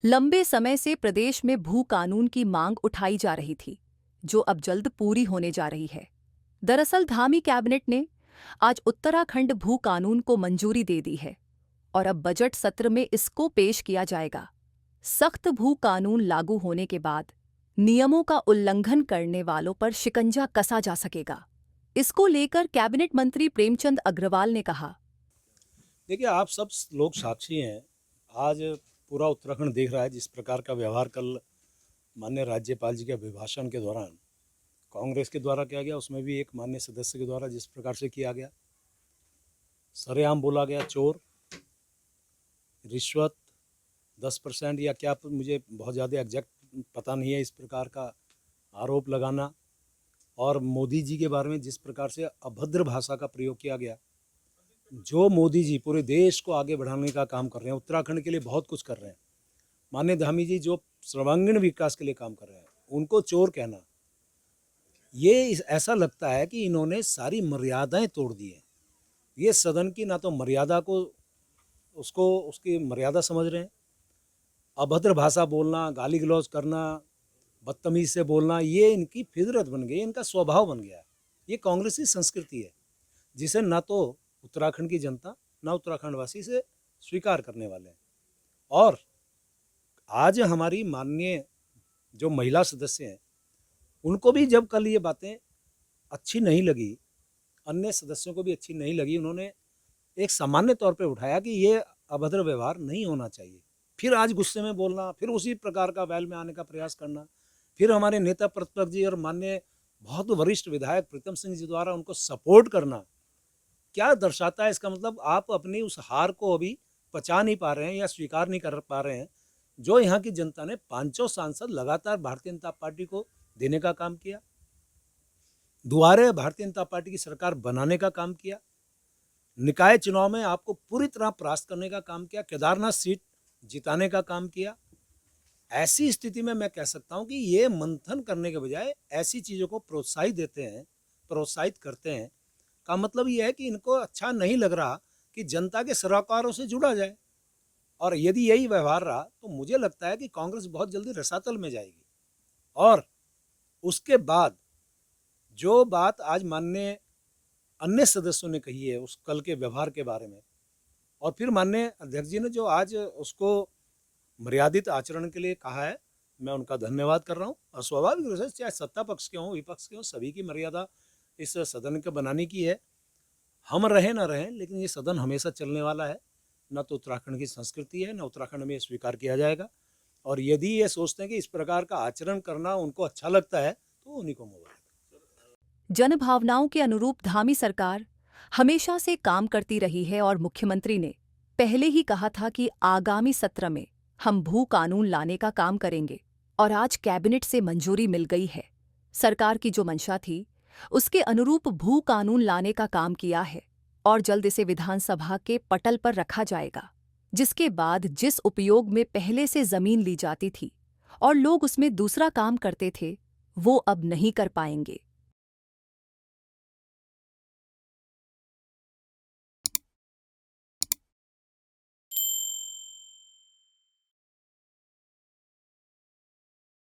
लंबे समय से प्रदेश में भू कानून की मांग उठाई जा रही थी, जो अब जल्द पूरी होने जा रही है। दरअसल धामी कैबिनेट ने आज उत्तराखंड भू कानून को मंजूरी दे दी है और अब बजट सत्र में इसको पेश किया जाएगा। सख्त भू कानून लागू होने के बाद नियमों का उल्लंघन करने वालों पर शिकंजा कसा जा सकेगा। इसको लेकर कैबिनेट मंत्री प्रेमचंद अग्रवाल ने कहा, देखिए, आप सब लोग साक्षी हैं। आज पूरा उत्तराखंड देख रहा है जिस प्रकार का व्यवहार कल माननीय राज्यपाल जी के अभिभाषण के दौरान कांग्रेस के द्वारा किया गया, उसमें भी एक माननीय सदस्य के द्वारा जिस प्रकार से किया गया, सरेआम बोला गया चोर, रिश्वत 10% या क्या, मुझे बहुत ज़्यादा एग्जैक्ट पता नहीं है, इस प्रकार का आरोप लगाना और मोदी जी के बारे में जिस प्रकार से अभद्र भाषा का प्रयोग किया गया। जो मोदी जी पूरे देश को आगे बढ़ाने का काम कर रहे हैं, उत्तराखंड के लिए बहुत कुछ कर रहे हैं, माननीय धामी जी जो सर्वांगीण विकास के लिए काम कर रहे हैं, उनको चोर कहना, ये ऐसा लगता है कि इन्होंने सारी मर्यादाएं तोड़ दी हैं। ये सदन की ना तो मर्यादा को उसकी मर्यादा समझ रहे हैं। अभद्र भाषा बोलना, गाली गलौज करना, बदतमीज से बोलना, ये इनकी फितरत बन गई, इनका स्वभाव बन गया है। ये कांग्रेसी संस्कृति है जिसे ना तो उत्तराखंड की जनता ना उत्तराखंड वासी से स्वीकार करने वाले हैं। और आज हमारी माननीय जो महिला सदस्य हैं, उनको भी जब कल ये बातें अच्छी नहीं लगी, अन्य सदस्यों को भी अच्छी नहीं लगी, उन्होंने एक सामान्य तौर पे उठाया कि ये अभद्र व्यवहार नहीं होना चाहिए। फिर आज गुस्से में बोलना, फिर उसी प्रकार का वैल में आने का प्रयास करना, फिर हमारे नेता प्रतिपक्ष जी और माननीय बहुत वरिष्ठ विधायक प्रीतम सिंह जी द्वारा उनको सपोर्ट करना, क्या दर्शाता है? इसका मतलब आप अपनी उस हार को अभी पचा नहीं पा रहे हैं या स्वीकार नहीं कर पा रहे हैं, जो यहाँ की जनता ने 5 सांसद लगातार भारतीय जनता पार्टी को देने का काम किया, दोबारा भारतीय जनता पार्टी की सरकार बनाने का काम किया, निकाय चुनाव में आपको पूरी तरह परास्त करने का काम किया, केदारनाथ सीट जिताने का काम किया। ऐसी स्थिति में मैं कह सकता हूं कि ये मंथन करने के बजाय ऐसी चीज़ों को प्रोत्साहित करते हैं, का मतलब ये है कि इनको अच्छा नहीं लग रहा कि जनता के सरोकारों से जुड़ा जाए। और यदि यही व्यवहार रहा तो मुझे लगता है कि कांग्रेस बहुत जल्दी रसातल में जाएगी। और उसके बाद जो बात आज माननीय अन्य सदस्यों ने कही है उस कल के व्यवहार के बारे में, और फिर माननीय अध्यक्ष जी ने जो आज उसको मर्यादित आचरण के लिए कहा है, मैं उनका धन्यवाद कर रहा हूँ। और स्वाभाविक रूप से चाहे सत्ता पक्ष के हों, विपक्ष के हों, सभी की मर्यादा इस सदन के बनाने की है। हम रहें ना रहें, लेकिन ये सदन हमेशा चलने वाला है। न तो उत्तराखंड की संस्कृति है, न उत्तराखंड में स्वीकार किया जाएगा। और यदि ये सोचते हैं कि इस प्रकार का आचरण करना उनको अच्छा लगता है, तो उन्हीं को मुबारक। जनभावनाओं के अनुरूप धामी सरकार हमेशा से काम करती रही है और मुख्यमंत्री ने पहले ही कहा था कि आगामी सत्र में हम भू कानून लाने का काम करेंगे और आज कैबिनेट से मंजूरी मिल गई है। सरकार की जो मंशा थी, उसके अनुरूप भू कानून लाने का काम किया है और जल्द इसे विधानसभा के पटल पर रखा जाएगा, जिसके बाद जिस उपयोग में पहले से जमीन ली जाती थी और लोग उसमें दूसरा काम करते थे, वो अब नहीं कर पाएंगे।